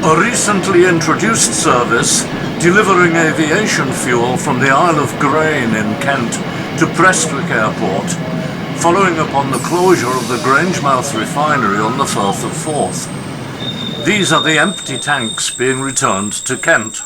A recently introduced service delivering aviation fuel from the Isle of Grain in Kent to Prestwick Airport, following upon the closure of the Grangemouth refinery on the Firth of Forth. These are the empty tanks being returned to Kent.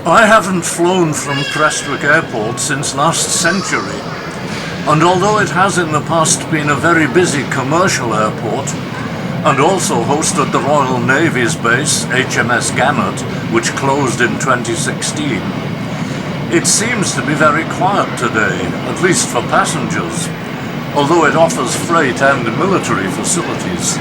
I haven't flown from Prestwick Airport since last century, and although it has in the past been a very busy commercial airport, and also hosted the Royal Navy's base, HMS Gannet, which closed in 2016, it seems to be very quiet today, at least for passengers, although it offers freight and military facilities.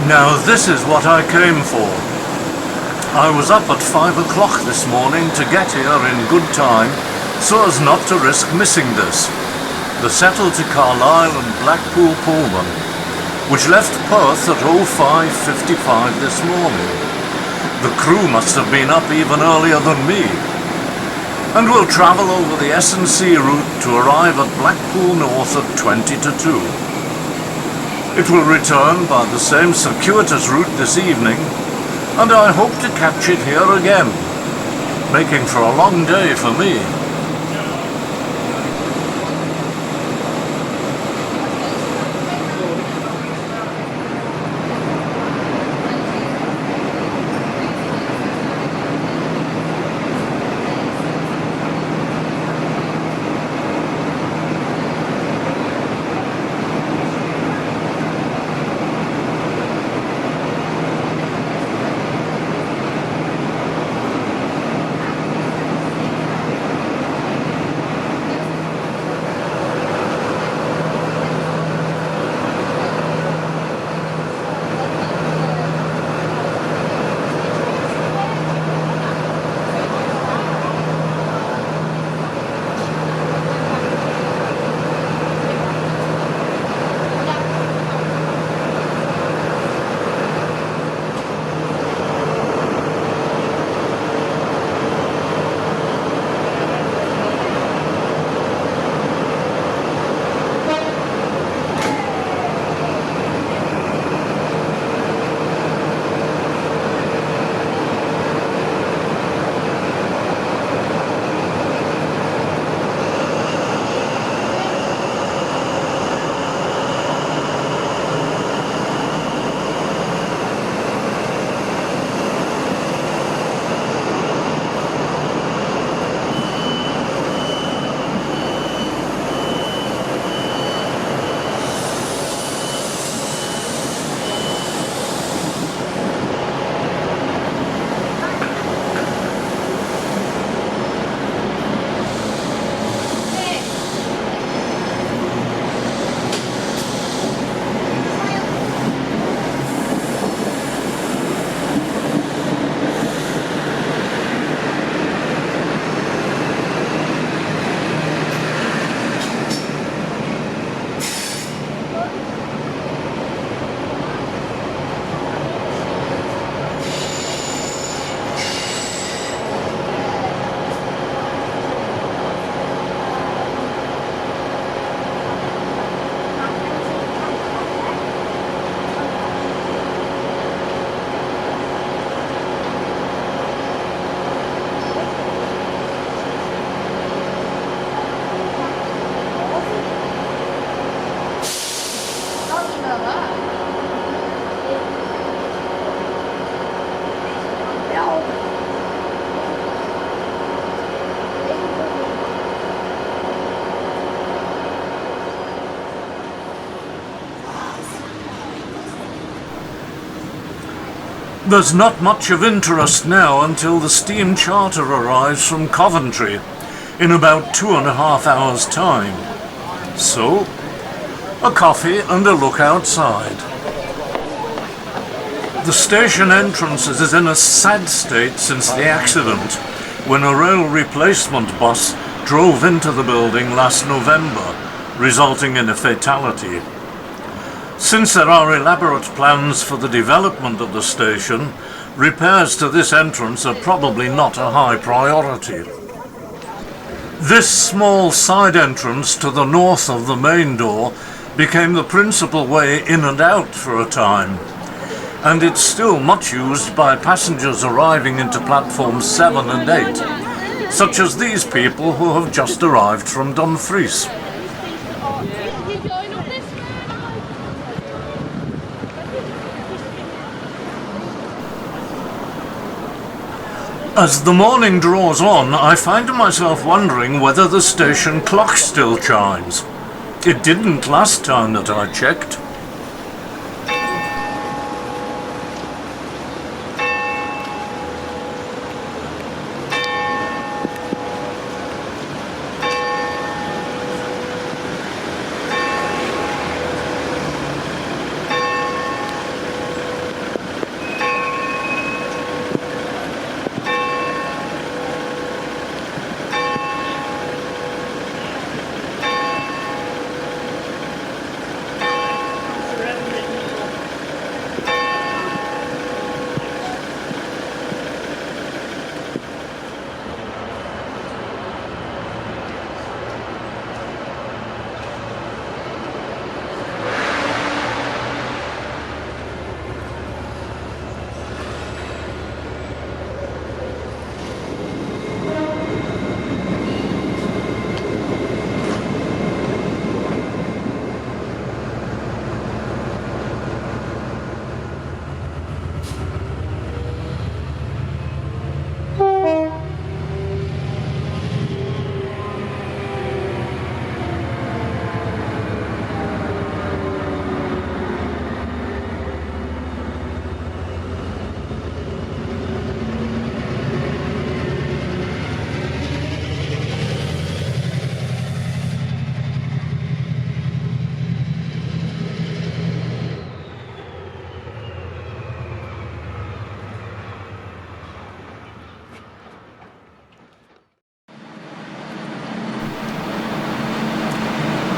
Now this is what I came for. I was up at 5 o'clock this morning to get here in good time so as not to risk missing this. The settle to Carlisle and Blackpool Pullman, which left Perth at 05:55 this morning. The crew must have been up even earlier than me, and will travel over the S&C route to arrive at Blackpool North at 20 to 2. It will return by the same circuitous route this evening, and I hope to catch it here again, making for a long day for me. There's not much of interest now until the steam charter arrives from Coventry in about 2.5 hours' time. So, a coffee and a look outside. The station entrance is in a sad state since the accident when a rail replacement bus drove into the building last November, resulting in a fatality. Since there are elaborate plans for the development of the station, repairs to this entrance are probably not a high priority. This small side entrance to the north of the main door became the principal way in and out for a time, and it's still much used by passengers arriving into platforms 7 and 8, such as these people who have just arrived from Dumfries. As the morning draws on, I find myself wondering whether the station clock still chimes. It didn't last time that I checked.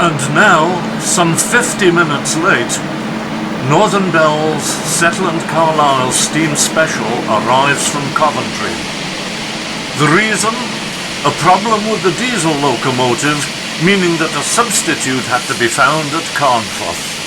And now, some 50 minutes late, Northern Bell's Settle & Carlisle Steam Special arrives from Coventry. The reason? A problem with the diesel locomotive, meaning that a substitute had to be found at Carnforth.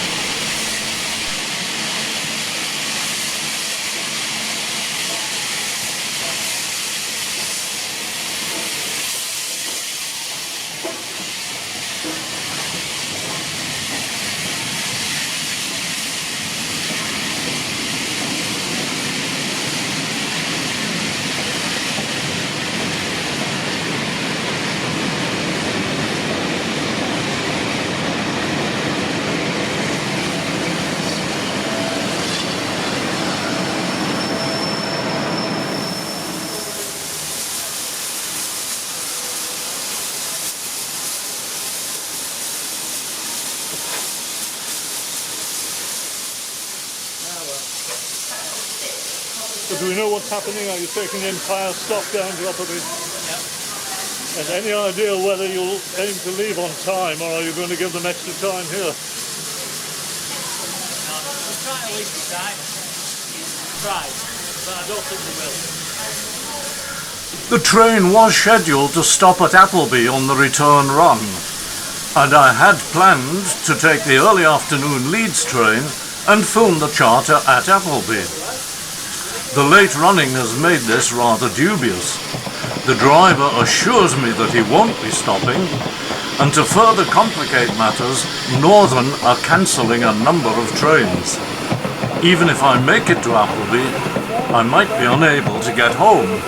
So do we know what's happening? Are you taking the entire stock down to Lockerbie? Yep. And any idea whether you'll aim to leave on time, or are you going to give them extra time here? No, we'll try to leave the time. Try, but I don't think we will. The train was scheduled to stop at Appleby on the return run, and I had planned to take the early afternoon Leeds train and film the charter at Appleby. The late running has made this rather dubious. The driver assures me that he won't be stopping, and to further complicate matters, Northern are cancelling a number of trains. Even if I make it to Appleby, I might be unable to get home.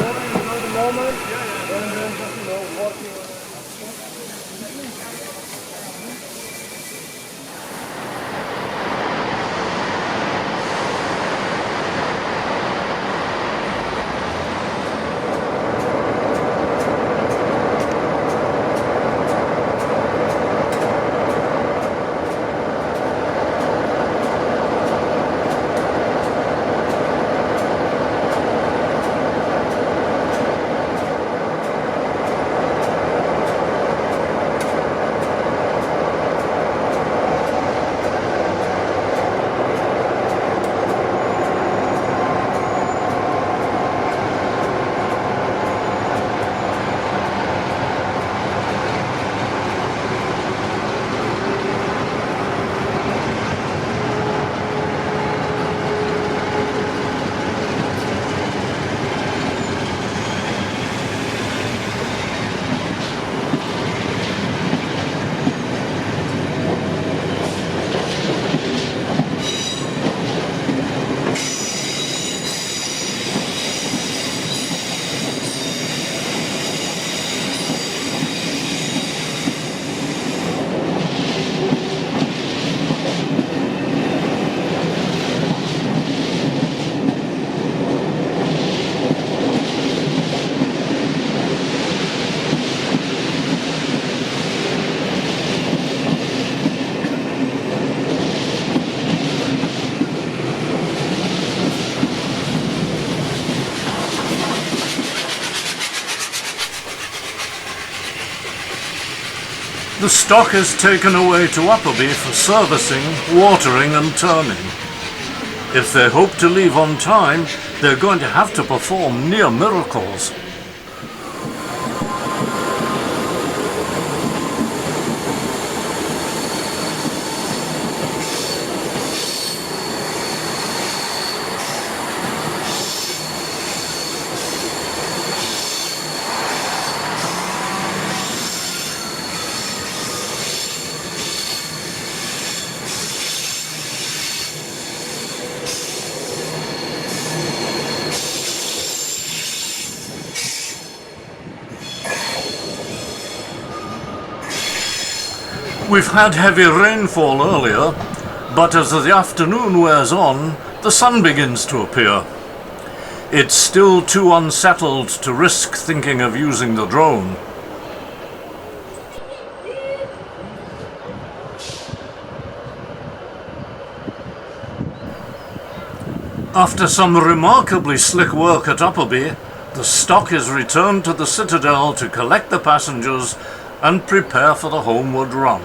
The stock is taken away to Appleby for servicing, watering and turning. If they hope to leave on time, they're going to have to perform near miracles. We've had heavy rainfall earlier, but as the afternoon wears on, the sun begins to appear. It's still too unsettled to risk thinking of using the drone. After some remarkably slick work at Lockerbie, the stock is returned to the Citadel to collect the passengers and prepare for the homeward run.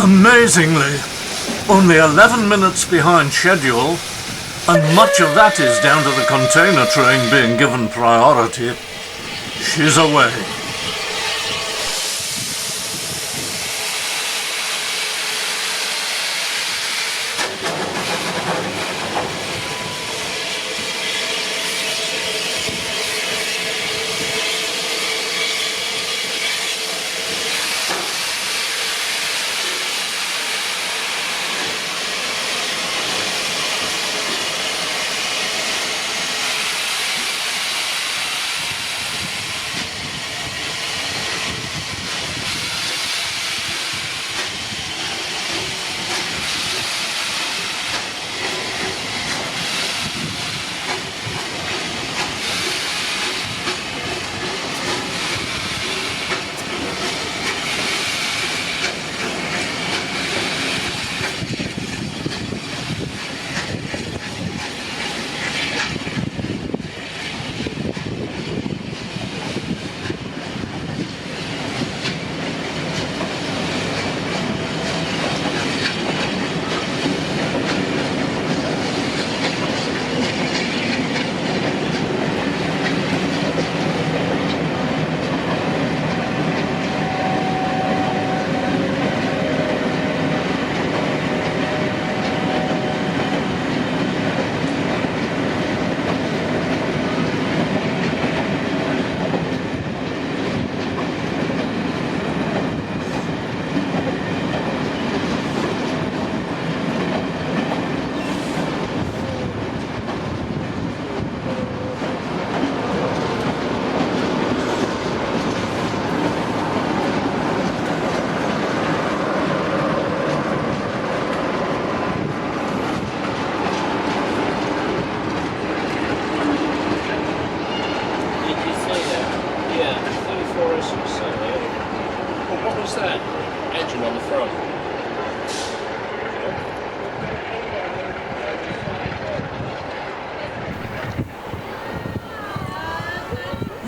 Amazingly, only 11 minutes behind schedule, and much of that is down to the container train being given priority. She's away.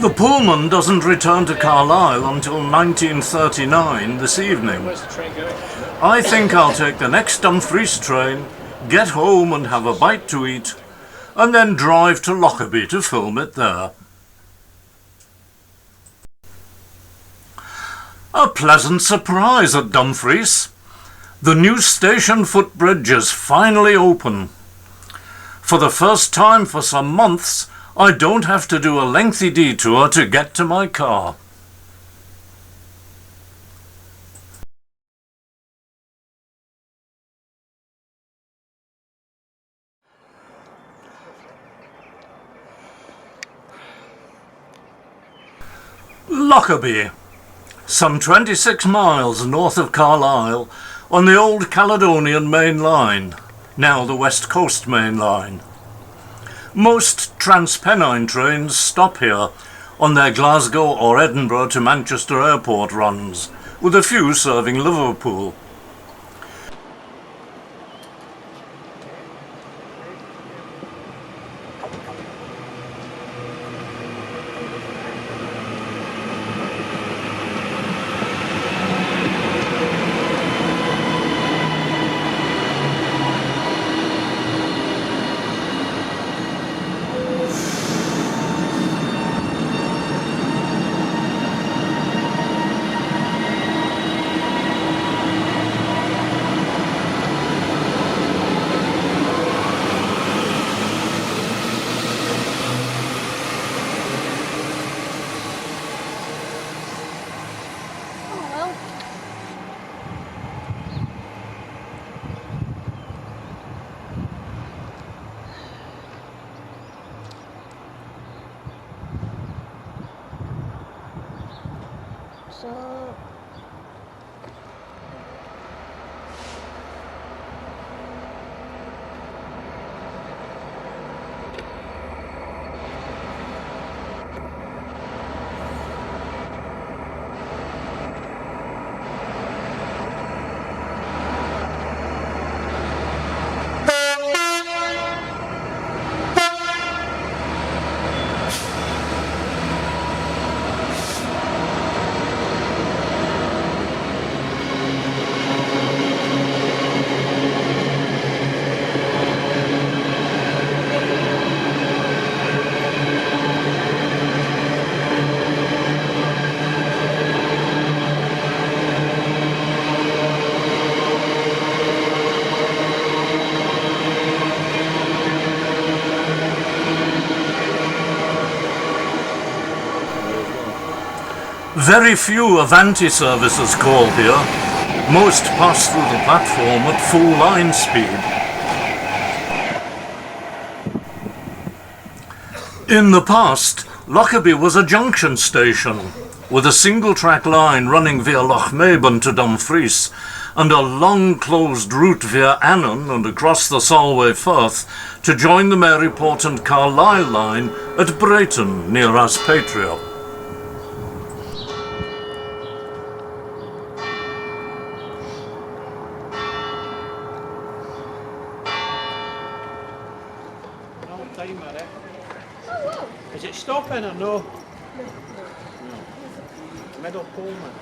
The Pullman doesn't return to Carlisle until 1939 this evening. Where's the train going? I think I'll take the next Dumfries train, get home and have a bite to eat, and then drive to Lockerbie to film it there. A pleasant surprise at Dumfries. The new station footbridge is finally open. For the first time for some months, I don't have to do a lengthy detour to get to my car. Lockerbie, some 26 miles north of Carlisle on the old Caledonian Main Line, now the West Coast Main Line. Most Transpennine trains stop here on their Glasgow or Edinburgh to Manchester Airport runs, with a few serving Liverpool. So Very few Avanti services call here. Most pass through the platform at full line speed. In the past, Lockerbie was a junction station, with a single-track line running via Lochmaben to Dumfries, and a long closed route via Annan and across the Solway Firth to join the Maryport and Carlisle line at Brayton near Aspatria. No Tangmere. Is it stopping or no? No. Middle Pullman.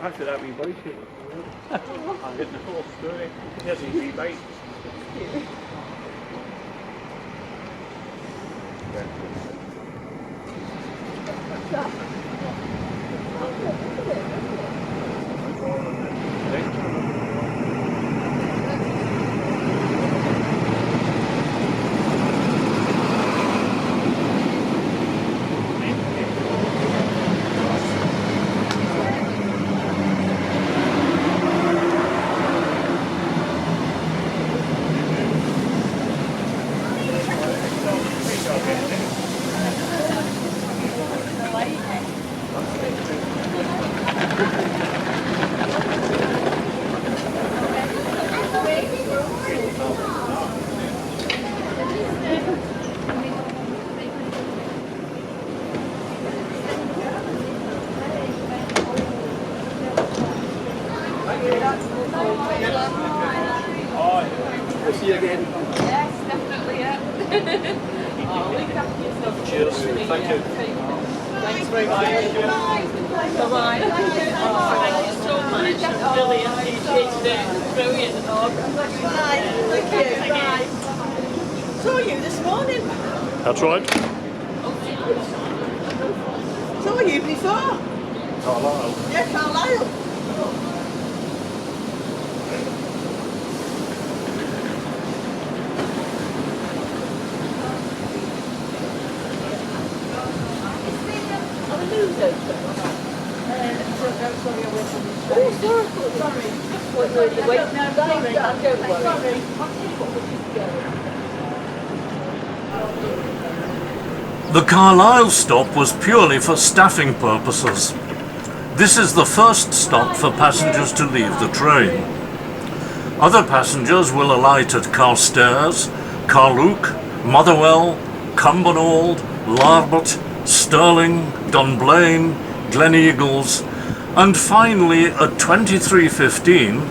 Actually, that wee bike here. I'm getting the whole story. Here's his wee bike. We'll see you again. Yes, definitely, yeah. Oh, look after yourself. Cheers. Thank you. Thanks very much. Bye-bye. Oh, thank you so much. I really appreciate it. Brilliant. Bye. Thank you. Bye. Saw you this morning. That's right. Saw you before. Carlisle. Yeah, Carlisle. The Carlisle stop was purely for staffing purposes. This is the first stop for passengers to leave the train. Other passengers will alight at Carstairs, Carluke, Motherwell, Cumbernauld, Larbert, Stirling, Dunblane, Gleneagles, and finally at 23:15,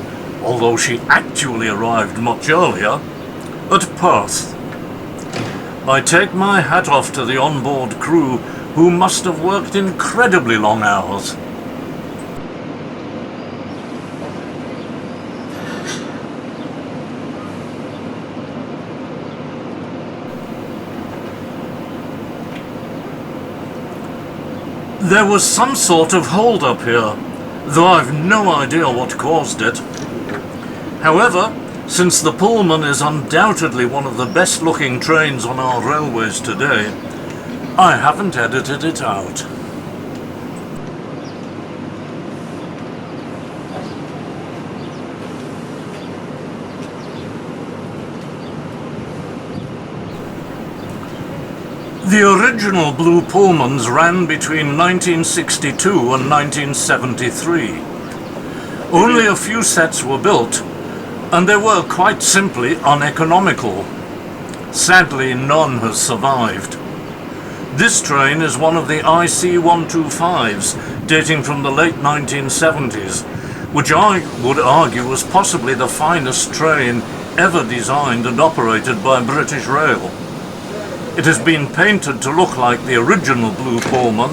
although she actually arrived much earlier, at Perth. I take my hat off to the onboard crew, who must have worked incredibly long hours. There was some sort of hold-up here, though I've no idea what caused it. However, since the Pullman is undoubtedly one of the best-looking trains on our railways today, I haven't edited it out. The original Blue Pullmans ran between 1962 and 1973. Only a few sets were built, and they were quite simply uneconomical. Sadly, none has survived. This train is one of the IC-125s, dating from the late 1970s, which I would argue was possibly the finest train ever designed and operated by British Rail. It has been painted to look like the original Blue Pullman,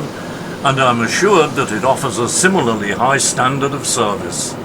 and I'm assured that it offers a similarly high standard of service.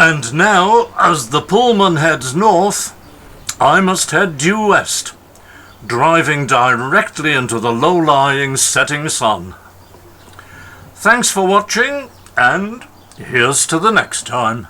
And now, as the Pullman heads north, I must head due west, driving directly into the low-lying setting sun. Thanks for watching, and here's to the next time.